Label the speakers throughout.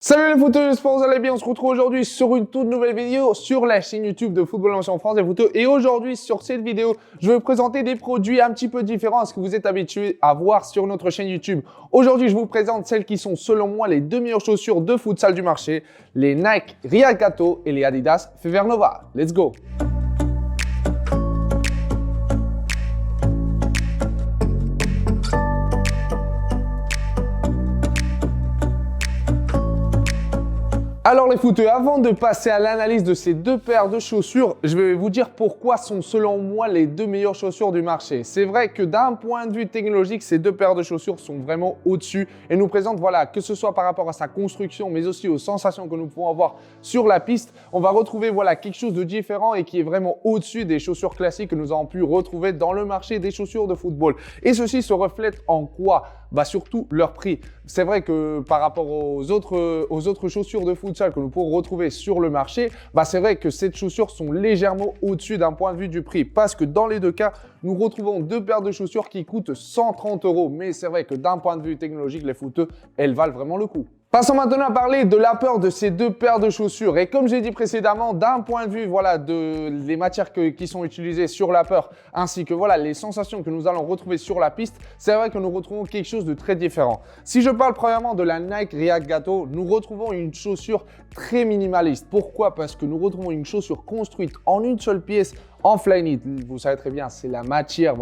Speaker 1: Salut les footeux, j'espère que vous allez bien. On se retrouve aujourd'hui sur une toute nouvelle vidéo sur la chaîne YouTube de Football en France des footeux. Et aujourd'hui, sur cette vidéo, je vais vous présenter des produits un petit peu différents à ce que vous êtes habitués à voir sur notre chaîne YouTube. Aujourd'hui, je vous présente celles qui sont selon moi les deux meilleures chaussures de futsal du marché, les Nike React Gato et les Adidas Fever Nova. Let's go! Alors les footeux, avant de passer à l'analyse de ces deux paires de chaussures, je vais vous dire pourquoi sont selon moi les deux meilleures chaussures du marché. C'est vrai que d'un point de vue technologique, ces deux paires de chaussures sont vraiment au-dessus et nous présentent, voilà, que ce soit par rapport à sa construction, mais aussi aux sensations que nous pouvons avoir sur la piste, on va retrouver, voilà, quelque chose de différent et qui est vraiment au-dessus des chaussures classiques que nous avons pu retrouver dans le marché des chaussures de football. Et ceci se reflète en quoi? Surtout leur prix. C'est vrai que par rapport aux autres chaussures de futsal que nous pouvons retrouver sur le marché, c'est vrai que ces chaussures sont légèrement au-dessus d'un point de vue du prix. Parce que dans les deux cas, nous retrouvons deux paires de chaussures qui coûtent 130 €. Mais c'est vrai que d'un point de vue technologique, les footeux, elles valent vraiment le coup. Passons maintenant à parler de la peur de ces deux paires de chaussures. Et comme j'ai dit précédemment, d'un point de vue des matières qui sont utilisées sur la peur, ainsi que les sensations que nous allons retrouver sur la piste, c'est vrai que nous retrouvons quelque chose de très différent. Si je parle premièrement de la Nike React Gato, nous retrouvons une chaussure très minimaliste. Pourquoi? Parce que nous retrouvons une chaussure construite en une seule pièce, en Flyknit. Vous savez très bien, c'est la matière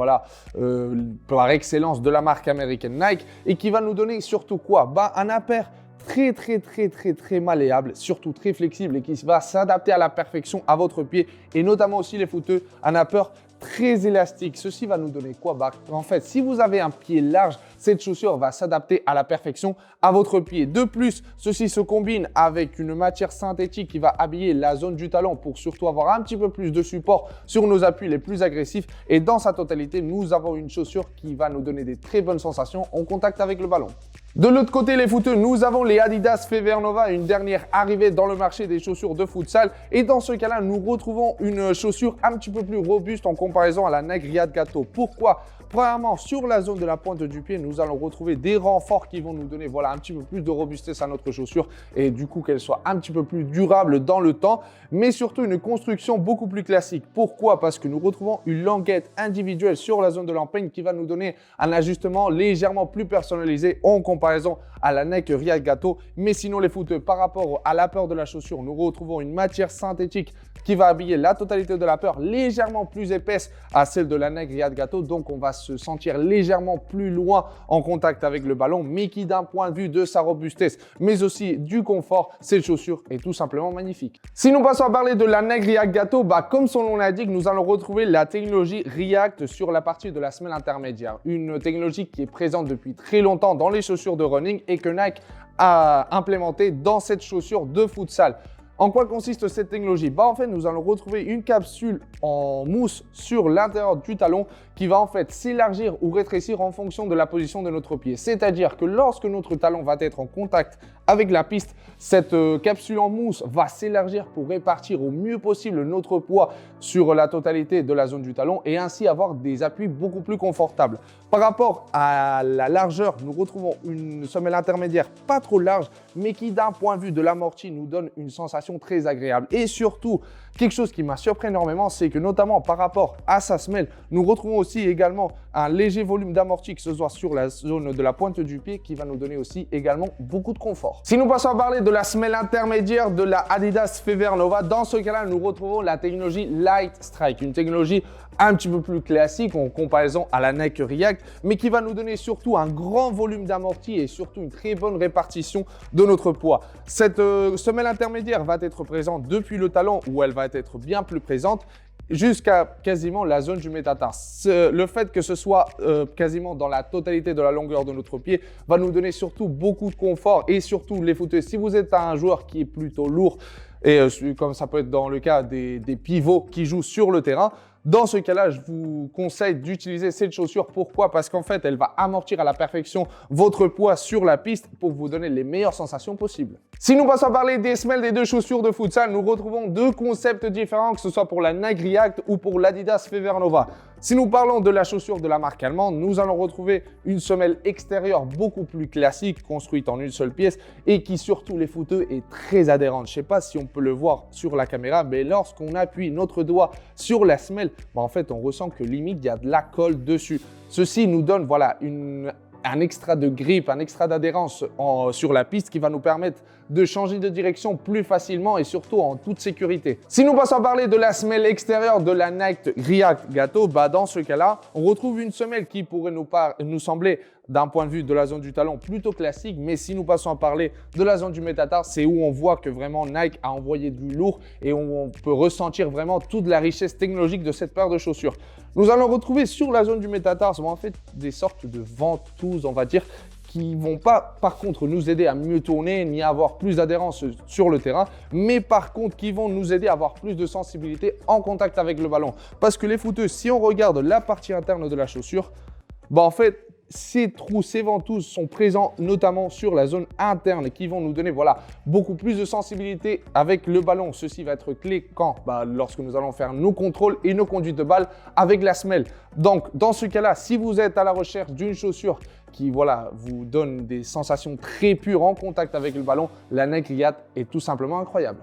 Speaker 1: par excellence de la marque américaine Nike et qui va nous donner surtout quoi? Un impair très malléable, surtout très flexible et qui va s'adapter à la perfection à votre pied et notamment aussi les footeux, un impair très élastique. Ceci va nous donner quoi? En fait, si vous avez un pied large, cette chaussure va s'adapter à la perfection à votre pied. De plus, ceci se combine avec une matière synthétique qui va habiller la zone du talon pour surtout avoir un petit peu plus de support sur nos appuis les plus agressifs. Et dans sa totalité, nous avons une chaussure qui va nous donner des très bonnes sensations en contact avec le ballon. De l'autre côté, les footeux, nous avons les Adidas Fever Nova, une dernière arrivée dans le marché des chaussures de futsal. Et dans ce cas-là, nous retrouvons une chaussure un petit peu plus robuste en comparaison à la Nike React Gato. Pourquoi? Premièrement, sur la zone de la pointe du pied, nous allons retrouver des renforts qui vont nous donner un petit peu plus de robustesse à notre chaussure et du coup qu'elle soit un petit peu plus durable dans le temps, mais surtout une construction beaucoup plus classique. Pourquoi? Parce que nous retrouvons une languette individuelle sur la zone de l'empeigne qui va nous donner un ajustement légèrement plus personnalisé en comparaison à la Nike React Gato. Mais sinon les footeux, par rapport à la peur de la chaussure, nous retrouvons une matière synthétique qui va habiller la totalité de la peur, légèrement plus épaisse à celle de la Nike React Gato. Donc, on va se sentir légèrement plus loin en contact avec le ballon, mais qui d'un point de vue de sa robustesse, mais aussi du confort, cette chaussure est tout simplement magnifique. Si nous passons à parler de la Nike React Gato, comme son nom l'indique, nous allons retrouver la technologie React sur la partie de la semelle intermédiaire. Une technologie qui est présente depuis très longtemps dans les chaussures de running et que Nike a implémentée dans cette chaussure de futsal. En quoi consiste cette technologie? En fait, nous allons retrouver une capsule en mousse sur l'intérieur du talon qui va en fait s'élargir ou rétrécir en fonction de la position de notre pied. C'est-à-dire que lorsque notre talon va être en contact avec la piste, cette capsule en mousse va s'élargir pour répartir au mieux possible notre poids sur la totalité de la zone du talon et ainsi avoir des appuis beaucoup plus confortables. Par rapport à la largeur, nous retrouvons une semelle intermédiaire pas trop large, mais qui d'un point de vue de l'amorti nous donne une sensation très agréable. Et surtout, quelque chose qui m'a surpris énormément, c'est que notamment par rapport à sa semelle, nous retrouvons aussi également un léger volume d'amorti que ce soit sur la zone de la pointe du pied qui va nous donner aussi également beaucoup de confort. Si nous passons à parler de la semelle intermédiaire de la Adidas Fever Nova, dans ce cas-là, nous retrouvons la technologie Light Strike, une technologie un petit peu plus classique en comparaison à la Nike React, mais qui va nous donner surtout un grand volume d'amorti et surtout une très bonne répartition de notre poids. Cette semelle intermédiaire va être présente depuis le talon où elle va être bien plus présente jusqu'à quasiment la zone du métatarse. Le fait que ce soit quasiment dans la totalité de la longueur de notre pied va nous donner surtout beaucoup de confort et surtout les footeux. Si vous êtes un joueur qui est plutôt lourd et comme ça peut être dans le cas des pivots qui jouent sur le terrain, dans ce cas-là, je vous conseille d'utiliser cette chaussure. Pourquoi? Parce qu'en fait, elle va amortir à la perfection votre poids sur la piste pour vous donner les meilleures sensations possibles. Si nous passons à parler des semelles des deux chaussures de futsal, nous retrouvons deux concepts différents, que ce soit pour la Nike React ou pour l'Adidas Fever Nova. Si nous parlons de la chaussure de la marque allemande, nous allons retrouver une semelle extérieure beaucoup plus classique, construite en une seule pièce et qui surtout les footeux est très adhérente. Je ne sais pas si on peut le voir sur la caméra, mais lorsqu'on appuie notre doigt sur la semelle, en fait on ressent que limite il y a de la colle dessus. Ceci nous donne un extra de grip, un extra d'adhérence sur la piste qui va nous permettre de changer de direction plus facilement et surtout en toute sécurité. Si nous passons à parler de la semelle extérieure de la Nike React Gato, dans ce cas-là, on retrouve une semelle qui pourrait nous sembler d'un point de vue de la zone du talon plutôt classique, mais si nous passons à parler de la zone du métatarse, c'est où on voit que vraiment Nike a envoyé du lourd et où on peut ressentir vraiment toute la richesse technologique de cette paire de chaussures. Nous allons retrouver sur la zone du métatarse en fait des sortes de ventouses, on va dire, qui ne vont pas par contre nous aider à mieux tourner ni à avoir plus d'adhérence sur le terrain, mais par contre qui vont nous aider à avoir plus de sensibilité en contact avec le ballon. Parce que les footeux, si on regarde la partie interne de la chaussure, en fait, ces trous, ces ventouses sont présents notamment sur la zone interne qui vont nous donner beaucoup plus de sensibilité avec le ballon. Ceci va être clé lorsque nous allons faire nos contrôles et nos conduites de balle avec la semelle. Donc, dans ce cas-là, si vous êtes à la recherche d'une chaussure qui vous donne des sensations très pures en contact avec le ballon, la Nike React est tout simplement incroyable.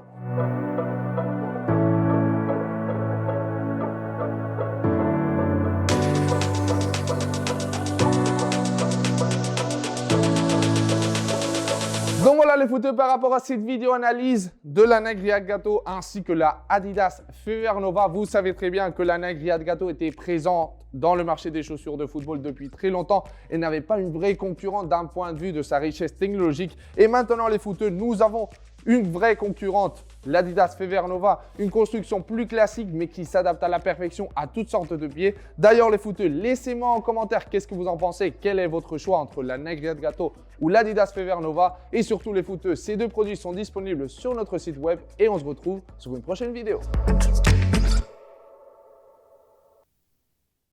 Speaker 1: Donc voilà les footeux par rapport à cette vidéo analyse de la Nike React Gato ainsi que la Adidas Fever Nova. Vous savez très bien que la Nike React Gato était présente dans le marché des chaussures de football depuis très longtemps et n'avait pas une vraie concurrente d'un point de vue de sa richesse technologique. Et maintenant les footeux, nous avons une vraie concurrente, l'Adidas Fever Nova, une construction plus classique mais qui s'adapte à la perfection à toutes sortes de pieds. D'ailleurs les footeux, laissez-moi en commentaire qu'est-ce que vous en pensez, quel est votre choix entre la Nike React Gato ou l'Adidas Fever Nova. Et surtout les footeux, ces deux produits sont disponibles sur notre site web et on se retrouve sur une prochaine vidéo.